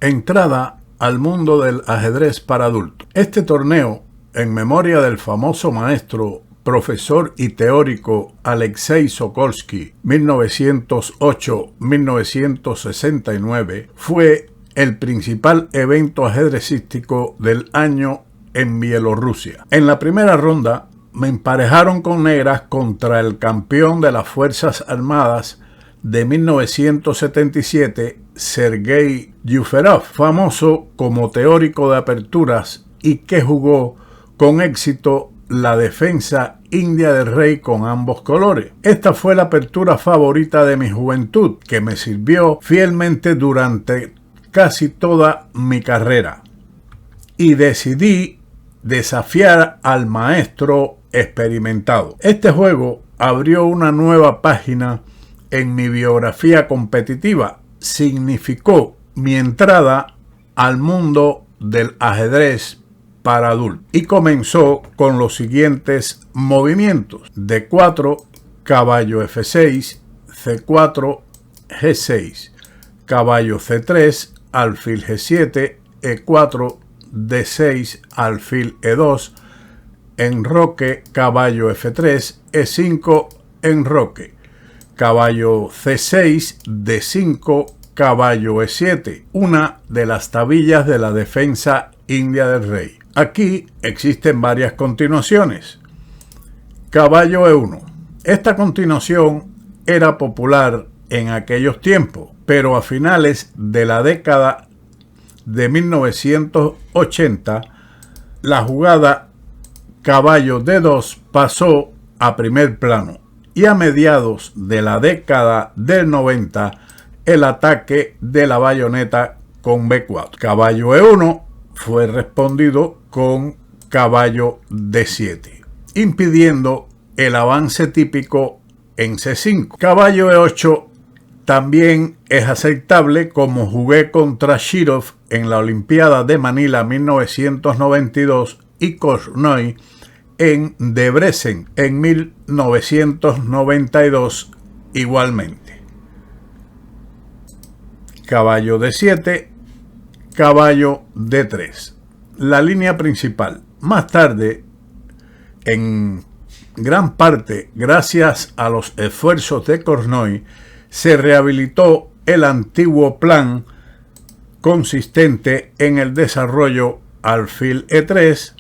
Entrada al mundo del ajedrez para adultos. Este torneo, en memoria del famoso maestro, profesor y teórico Alexei Sokolsky, 1908-1969, fue el principal evento ajedrecístico del año en Bielorrusia. En la primera ronda me emparejaron con negras contra el campeón de las Fuerzas Armadas de 1977, Sergei Yuferov, famoso como teórico de aperturas y que jugó con éxito la defensa india del rey con ambos colores. Esta fue la apertura favorita de mi juventud, que me sirvió fielmente durante casi toda mi carrera. Y decidí desafiar al maestro experimentado. Este juego abrió una nueva página en mi biografía competitiva. Significó mi entrada al mundo del ajedrez para adultos y comenzó con los siguientes movimientos: D4, caballo F6, C4, G6, caballo C3, alfil G7, E4, D6, alfil E2, enroque, caballo F3, E5, enroque, caballo C6, D5, caballo E7, una de las tablillas de la defensa india del rey. Aquí existen varias continuaciones. Caballo E1. Esta continuación era popular en aquellos tiempos, pero a finales de la década de 1980, la jugada caballo D2 pasó a primer plano y a mediados de la década del 90, el ataque de la bayoneta con B4. Caballo E1 fue respondido con caballo D7, impidiendo el avance típico en C5. Caballo E8 también es aceptable, como jugué contra Shirov en la Olimpiada de Manila 1992 y Kornoy en Debrecen en 1992 igualmente. Caballo D7, caballo D3. La línea principal. Más tarde, en gran parte gracias a los esfuerzos de Kornoy, se rehabilitó el antiguo plan consistente en el desarrollo alfil E3,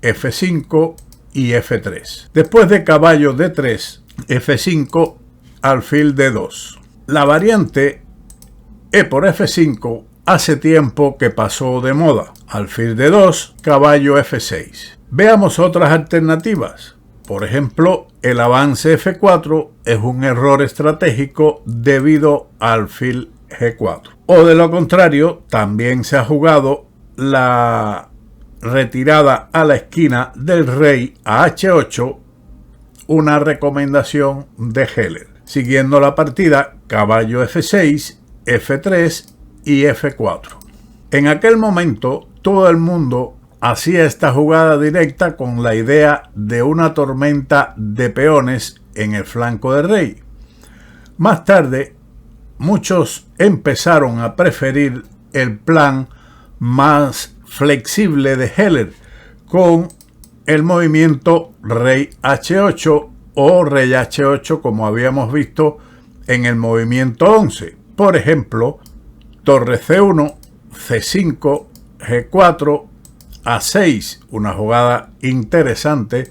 F5 y F3. Después de caballo D3, F5, alfil D2. La variante E por F5 hace tiempo que pasó de moda. Alfil D2, caballo F6. Veamos otras alternativas. Por ejemplo, el avance F4 es un error estratégico debido al alfil G4. O de lo contrario, también se ha jugado la retirada a la esquina del rey a H8, una recomendación de Heller. Siguiendo la partida, caballo F6, F3 y F4. En aquel momento, todo el mundo hacía esta jugada directa con la idea de una tormenta de peones en el flanco del rey. Más tarde, muchos empezaron a preferir el plan más flexible de Heller, con el movimiento rey H8 o rey H8, como habíamos visto en el movimiento 11. Por ejemplo, torre C1, C5, G4, A6, una jugada interesante,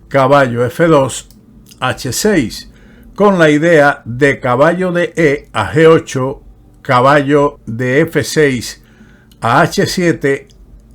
caballo F2, H6, con la idea de caballo de E a G8, caballo de F6 a H7,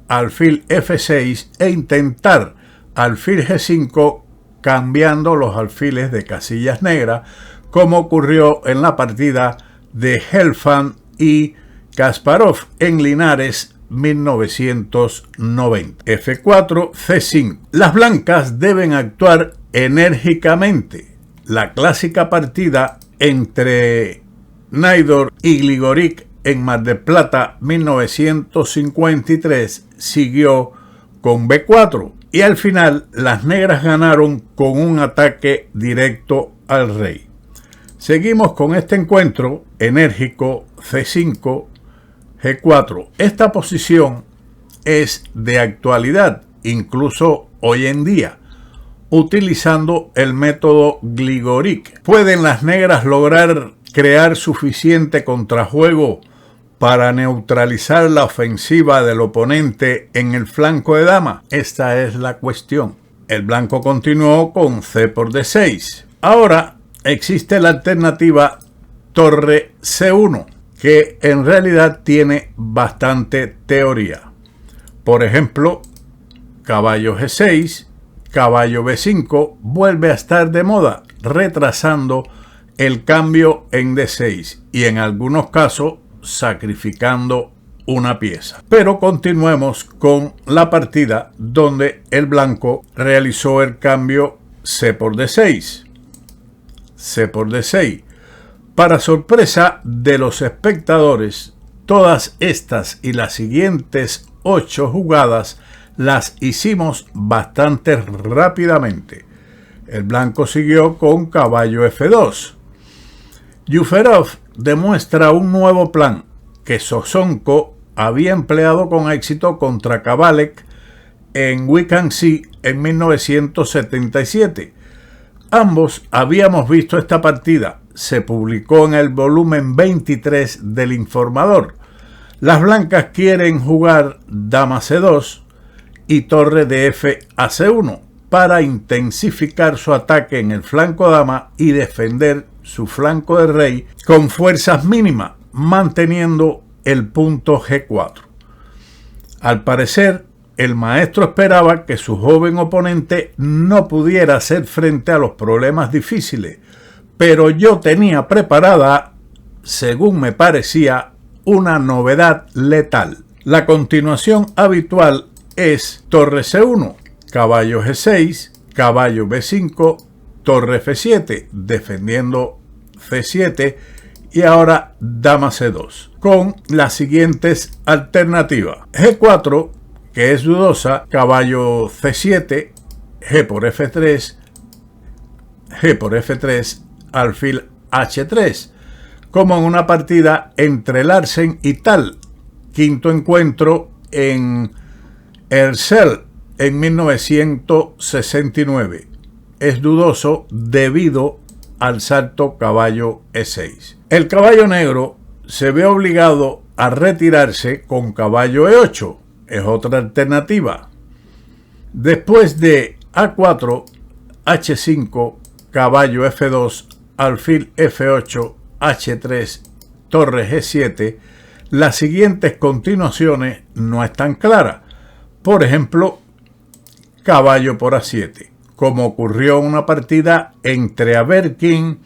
alfil F6 e intentar alfil G5 cambiando los alfiles de casillas negras, como ocurrió en la partida de Helfand y Kasparov en Linares 1990. F4, C5. Las blancas deben actuar enérgicamente. La clásica partida entre Naidor y Grigoric en Mar del Plata 1953 siguió con B4 y al final las negras ganaron con un ataque directo al rey. Seguimos con este encuentro enérgico: C5, G4. Esta posición es de actualidad, incluso hoy en día, utilizando el método Grigoric. ¿Pueden las negras lograr crear suficiente contrajuego para neutralizar la ofensiva del oponente en el flanco de dama? Esta es la cuestión. El blanco continuó con C por D6. Ahora existe la alternativa torre C1, que en realidad tiene bastante teoría. Por ejemplo, caballo G6, caballo B5 vuelve a estar de moda, retrasando el cambio en D6 y en algunos casos sacrificando una pieza. Pero continuemos con la partida donde el blanco realizó el cambio C por D6. C por D6. Para sorpresa de los espectadores, todas estas y las siguientes 8 jugadas las hicimos bastante rápidamente. El blanco siguió con caballo F2. Yuferov demuestra un nuevo plan que Sosonko había empleado con éxito contra Kabalek en We Can See en 1977. Ambos habíamos visto esta partida. Se publicó en el volumen 23 del Informador. Las blancas quieren jugar dama C2 y torre de F a C1 para intensificar su ataque en el flanco dama y defender su flanco de rey con fuerzas mínimas, manteniendo el punto G4. Al parecer, el maestro esperaba que su joven oponente no pudiera hacer frente a los problemas difíciles, pero yo tenía preparada, según me parecía, una novedad letal. La continuación habitual es torre C1, caballo G6, caballo B5, torre F7, defendiendo C7 y ahora dama C2, con las siguientes alternativas. G4, que es dudosa, caballo C7, G por F3, G por F3, alfil H3, como en una partida entre Larsen y Tal, quinto encuentro en Herzl en 1969. Es dudoso debido al salto caballo E6. El caballo negro se ve obligado a retirarse con caballo E8. Es otra alternativa. Después de A4, H5, caballo F2, alfil F8, H3, torre G7, las siguientes continuaciones no están claras. Por ejemplo, caballo por A7, como ocurrió en una partida entre Averkin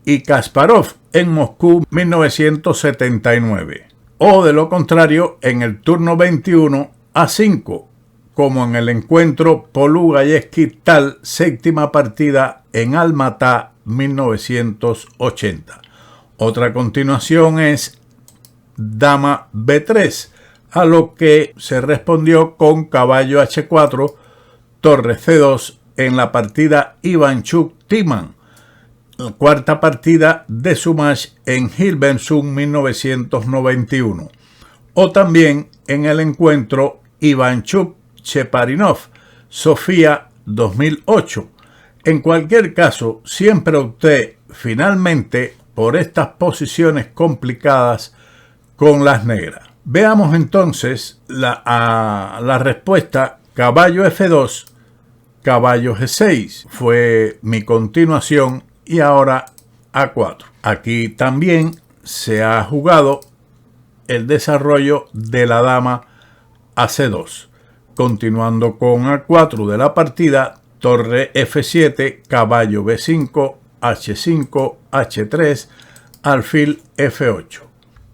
y Kasparov en Moscú 1979. O de lo contrario, en el turno 21, A5, como en el encuentro Polugayevsky-Tal, séptima partida en Almatá 1980. Otra continuación es dama B3, a lo que se respondió con caballo H4, torre C2 en la partida Ivanchuk-Timan, la cuarta partida de su match en Hilversum 1991, o también en el encuentro Ivanchuk-Cheparinov, Sofía 2008. En cualquier caso, siempre opté finalmente por estas posiciones complicadas con las negras. Veamos entonces la respuesta. Caballo F2, caballo G6 fue mi continuación y ahora A4. Aquí también se ha jugado el desarrollo de la dama a C2. Continuando con A4 de la partida, torre F7, caballo B5, H5, H3, alfil F8.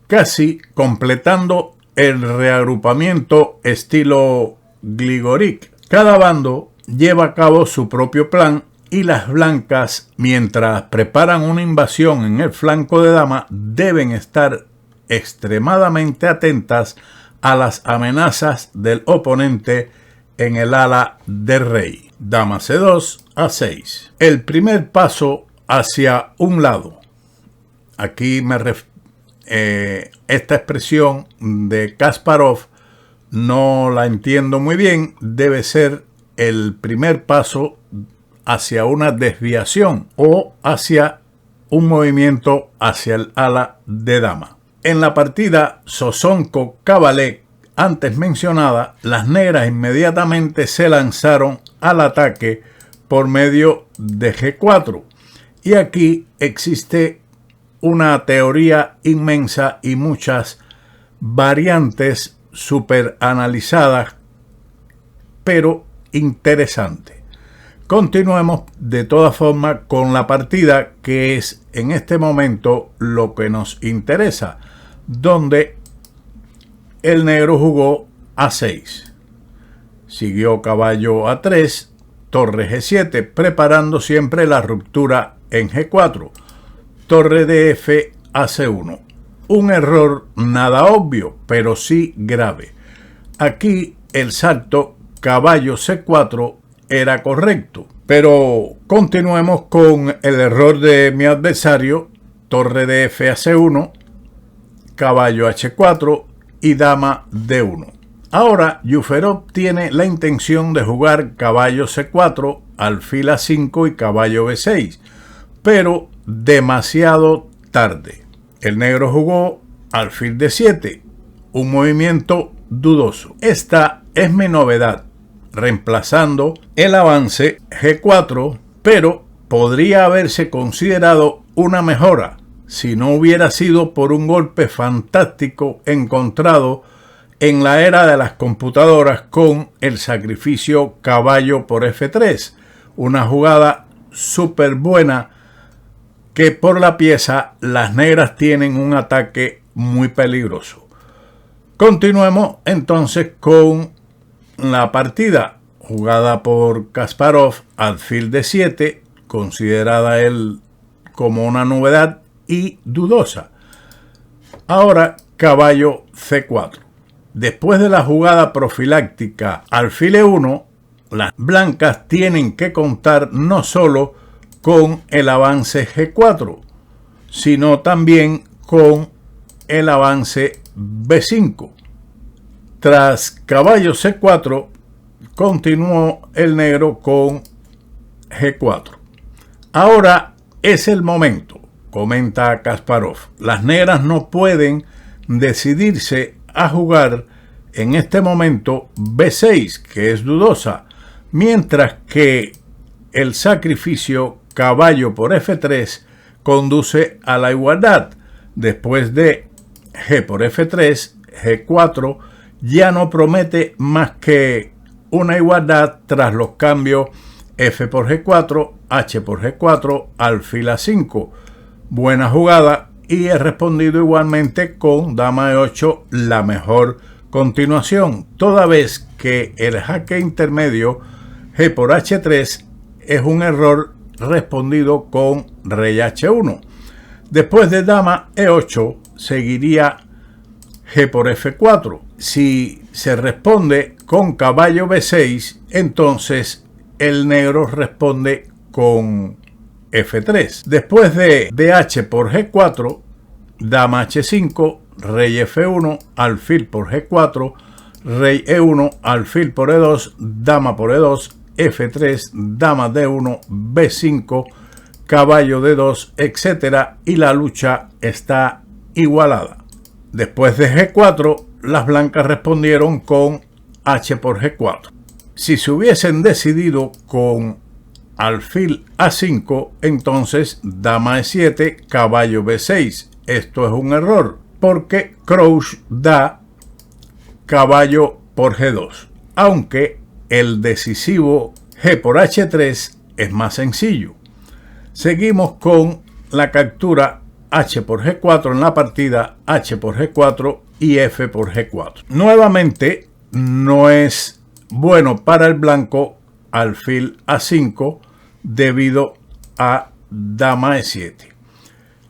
Casi completando el reagrupamiento estilo Grigoric. Cada bando lleva a cabo su propio plan y las blancas, mientras preparan una invasión en el flanco de dama, deben estar extremadamente atentas a las amenazas del oponente en el ala de rey. Dama C2, A6. El primer paso hacia un lado. Aquí esta expresión de Kasparov no la entiendo muy bien. Debe ser el primer paso hacia una desviación o hacia un movimiento hacia el ala de dama. En la partida Sozonko-Kavalek antes mencionada, las negras inmediatamente se lanzaron al ataque por medio de G4. Y aquí existe una teoría inmensa y muchas variantes super analizadas, pero interesante. Continuemos de todas formas con la partida, que es en este momento lo que nos interesa, donde el negro jugó A6, siguió caballo A3, torre G7, preparando siempre la ruptura en G4, torre de F a C1. Un error nada obvio, pero sí grave. Aquí el salto caballo C4 era correcto, pero continuemos con el error de mi adversario, torre de F a C1, caballo H4 y dama D1. Ahora Yuferov tiene la intención de jugar caballo C4, alfil A5 y caballo B6, pero demasiado tarde. El negro jugó alfil D7, un movimiento dudoso. Esta es mi novedad, reemplazando el avance G4, pero podría haberse considerado una mejora si no hubiera sido por un golpe fantástico encontrado en la era de las computadoras con el sacrificio caballo por F3, una jugada súper buena que por la pieza las negras tienen un ataque muy peligroso. Continuemos entonces con la partida jugada por Kasparov, alfil D7, considerada él como una novedad y dudosa. Ahora caballo C4. Después de la jugada profiláctica alfil E1, las blancas tienen que contar no solo con el avance G4, sino también con el avance B5. Tras caballo C4, continuó el negro con G4. Ahora es el momento, comenta Kasparov. Las negras no pueden decidirse a jugar en este momento B6, que es dudosa, mientras que el sacrificio caballo por F3 conduce a la igualdad. Después de G por F3, G4 ya no promete más que una igualdad tras los cambios F por G4, H por G4, alfil A5. Buena jugada, y he respondido igualmente con dama E8, la mejor continuación, toda vez que el jaque intermedio G por H3 es un error respondido con rey H1. Después de dama E8 seguiría G por F4. Si se responde con caballo B6, entonces el negro responde con F3. Después de DH por G4, dama H5, rey F1, alfil por G4, rey E1, alfil por E2, dama por E2, F3, dama D1, B5, caballo D2, etc. Y la lucha está igualada. Después de G4, las blancas respondieron con H por G4. Si se hubiesen decidido con alfil A5, entonces dama E7, caballo B6. Esto es un error, porque Crouch da caballo por G2, aunque el decisivo G por H3 es más sencillo. Seguimos con la captura H por G4 en la partida, H por G4 y F por G4. Nuevamente, no es bueno para el blanco alfil A5 debido a dama E7.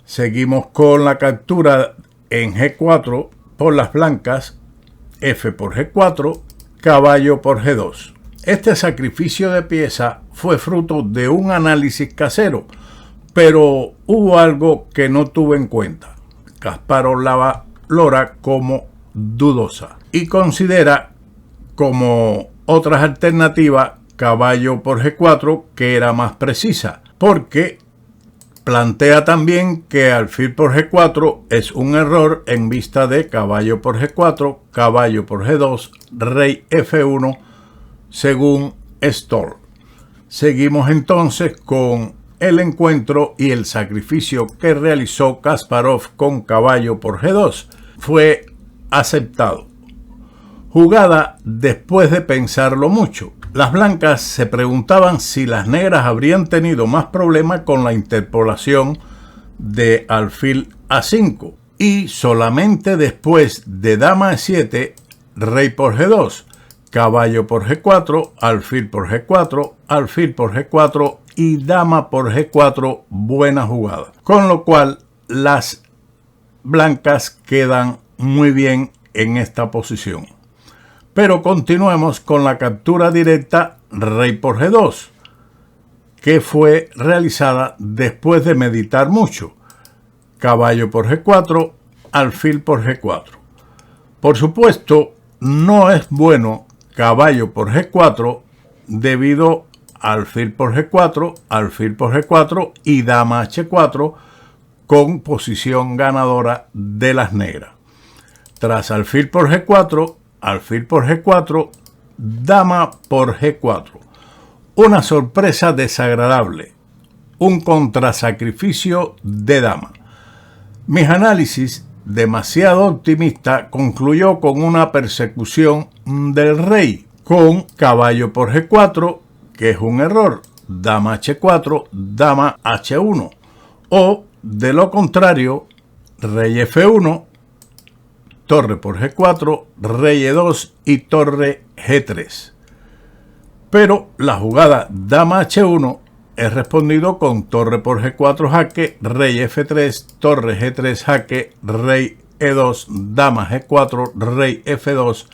Seguimos con la captura en G4 por las blancas, F por G4, caballo por G2. Este sacrificio de pieza fue fruto de un análisis casero, pero hubo algo que no tuve en cuenta. Kasparov la valora como dudosa y considera como otras alternativas caballo por G4, que era más precisa, porque plantea también que alfil por G4 es un error en vista de caballo por G4, caballo por G2, rey F1, según Stoll. Seguimos entonces con el encuentro y el sacrificio que realizó Kasparov con caballo por G2. Fue aceptado. Jugada después de pensarlo mucho. Las blancas se preguntaban si las negras habrían tenido más problemas con la interpolación de alfil A5 y solamente después de dama E7, rey por G2, caballo por G4, alfil por G4, alfil por G4 y dama por G4, buena jugada. Con lo cual las blancas quedan muy bien en esta posición. Pero continuemos con la captura directa rey por G2, que fue realizada después de meditar mucho. Caballo por G4, alfil por G4. Por supuesto, no es bueno caballo por G4 debido a alfil por G4, alfil por G4 y dama H4 con posición ganadora de las negras. Tras alfil por G4, alfil por G4, dama por G4. Una sorpresa desagradable, un contrasacrificio de dama. Mis análisis, demasiado optimista, concluyó con una persecución del rey, con caballo por G4, que es un error, dama H4, dama H1, o de lo contrario, rey F1, torre por G4, rey E2 y torre G3. Pero la jugada dama H1 es respondido con torre por G4 jaque, rey F3, torre G3 jaque, rey E2, dama G4, rey F2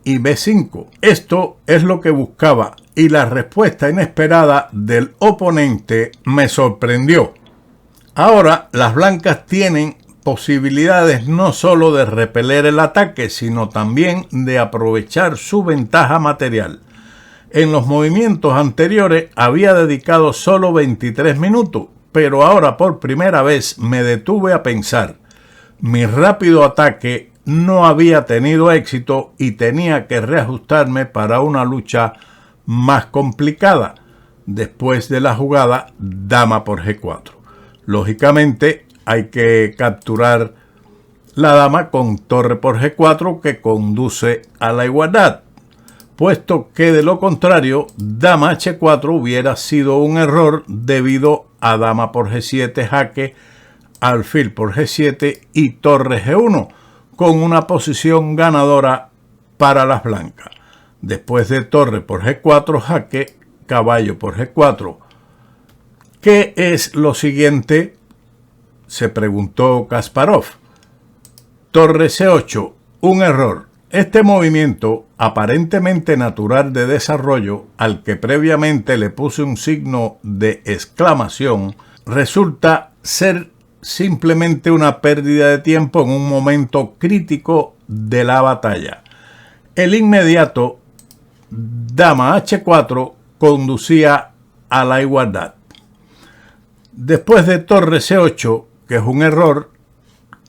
y B5. Esto es lo que buscaba y la respuesta inesperada del oponente me sorprendió. Ahora las blancas tienen posibilidades no solo de repeler el ataque, sino también de aprovechar su ventaja material. En los movimientos anteriores había dedicado solo 23 minutos, pero ahora por primera vez me detuve a pensar. Mi rápido ataque no había tenido éxito y tenía que reajustarme para una lucha más complicada después de la jugada dama por G4. Lógicamente, hay que capturar la dama con torre por G4 que conduce a la igualdad, puesto que de lo contrario, dama H4 hubiera sido un error debido a dama por G7 jaque, alfil por G7 y torre G1, con una posición ganadora para las blancas. Después de torre por G4 jaque, caballo por G4. ¿Qué es lo siguiente?, se preguntó Kasparov. Torre C8, un error. Este movimiento, aparentemente natural de desarrollo, al que previamente le puse un signo de exclamación, resulta ser simplemente una pérdida de tiempo en un momento crítico de la batalla. El inmediato dama H4 conducía a la igualdad. Después de torre C8, que es un error,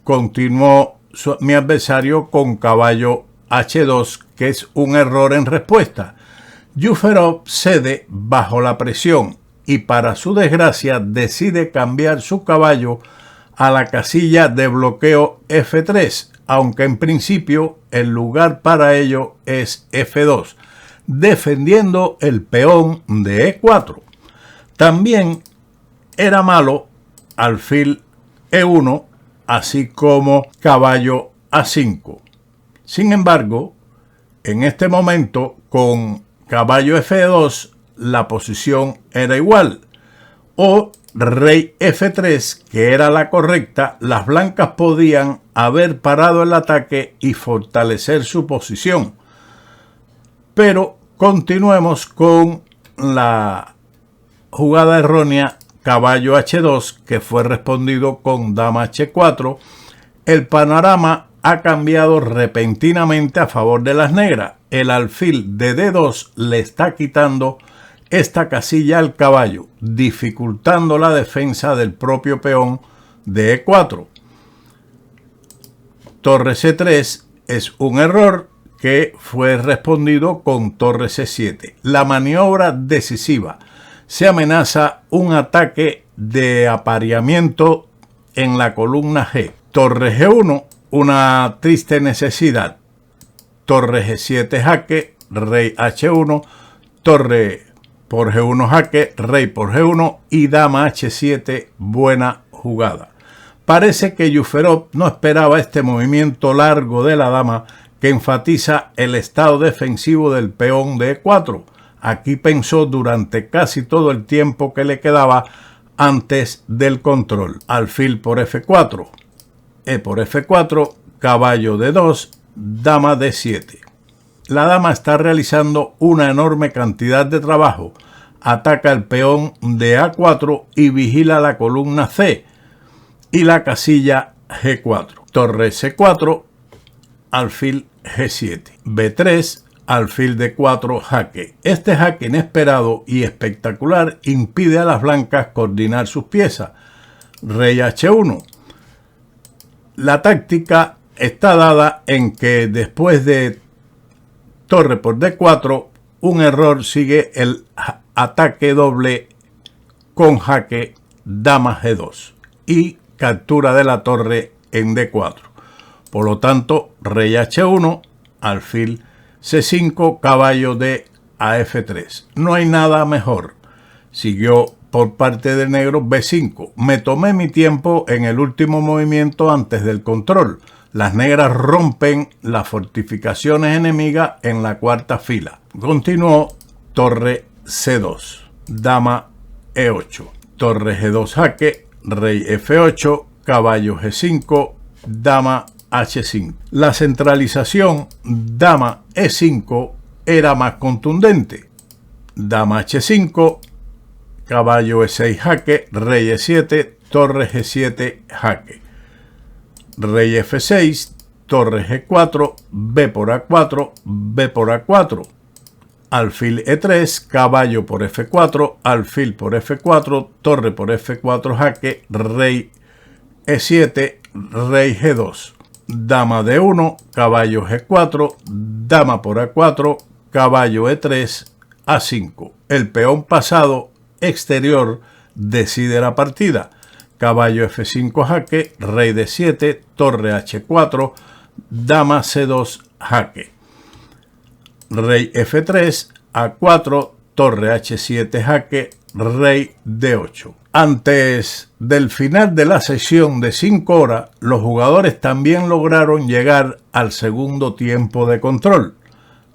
continuó mi adversario con caballo H2, que es un error en respuesta. Yuferov cede bajo la presión y para su desgracia decide cambiar su caballo a la casilla de bloqueo F3, aunque en principio el lugar para ello es F2, defendiendo el peón de E4. También era malo alfil E1, así como caballo A5. Sin embargo, en este momento, con caballo F2, la posición era igual. O rey F3, que era la correcta, las blancas podían haber parado el ataque y fortalecer su posición. Pero continuemos con la jugada errónea caballo H2, que fue respondido con dama H4, el panorama ha cambiado repentinamente a favor de las negras. El alfil de D2 le está quitando esta casilla al caballo, dificultando la defensa del propio peón de E4. Torre C3 es un error que fue respondido con torre C7. La maniobra decisiva. Se amenaza un ataque de apareamiento en la columna G. Torre G1, una triste necesidad. Torre G7 jaque, rey H1, torre por G1 jaque, rey por G1 y dama H7, buena jugada. Parece que Yuferov no esperaba este movimiento largo de la dama que enfatiza el estado defensivo del peón de E4. Aquí pensó durante casi todo el tiempo que le quedaba antes del control. Alfil por F4, E por F4, caballo D2, dama D7. La dama está realizando una enorme cantidad de trabajo. Ataca el peón de A4 y vigila la columna C y la casilla G4. Torre C4, alfil G7. B3, alfil D4 jaque. Este jaque inesperado y espectacular impide a las blancas coordinar sus piezas. Rey H1. La táctica está dada en que después de torre por D4, un error sigue el ataque doble con jaque dama G2 y captura de la torre en D4. Por lo tanto, rey H1, alfil C5, caballo D a F3. No hay nada mejor. Siguió por parte de negro B5. Me tomé mi tiempo en el último movimiento antes del control. Las negras rompen las fortificaciones enemigas en la cuarta fila. Continuó torre C2, dama E8, torre G2 jaque, rey F8, caballo G5, dama H5. La centralización dama E5 era más contundente. Dama H5, caballo E6 jaque, rey E7, torre G7 jaque. Rey F6, torre G4, B por A4, B por A4. Alfil E3, caballo por F4, alfil por F4, torre por F4 jaque, rey E7, rey G2. Dama D1, caballo G4, dama por A4, caballo E3, A5. El peón pasado exterior decide la partida. Caballo F5 jaque, rey D7, torre H4, dama C2 jaque. Rey F3, A4, torre H7 jaque, rey D8. Antes del final de la sesión de 5 horas, los jugadores también lograron llegar al segundo tiempo de control.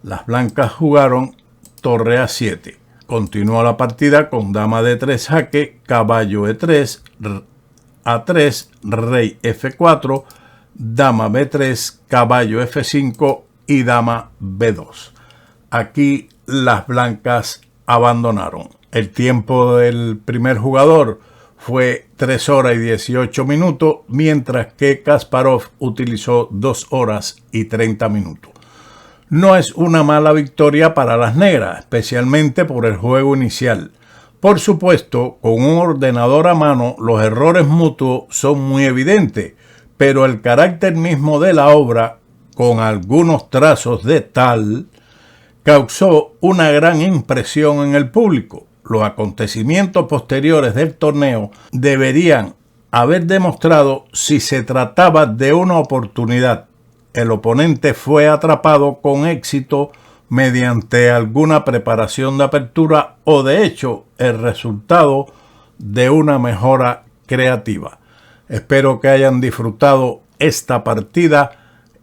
Las blancas jugaron torre A7. Continuó la partida con dama D3 jaque, caballo E3, A3, rey F4, dama B3, caballo F5 y dama B2. Aquí las blancas abandonaron. El tiempo del primer jugador fue 3 horas y 18 minutos, mientras que Kasparov utilizó 2 horas y 30 minutos. No es una mala victoria para las negras, especialmente por el juego inicial. Por supuesto, con un ordenador a mano, los errores mutuos son muy evidentes, pero el carácter mismo de la obra, con algunos trazos de tal, causó una gran impresión en el público. Los acontecimientos posteriores del torneo deberían haber demostrado si se trataba de una oportunidad. El oponente fue atrapado con éxito mediante alguna preparación de apertura o de hecho el resultado de una mejora creativa. Espero que hayan disfrutado esta partida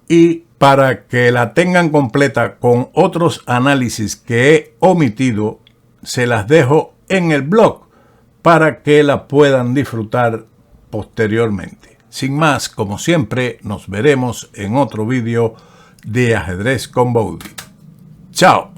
y para que la tengan completa con otros análisis que he omitido, se las dejo en el blog para que la puedan disfrutar posteriormente. Sin más, como siempre, nos veremos en otro vídeo de Ajedrez con Bowdy. ¡Chao!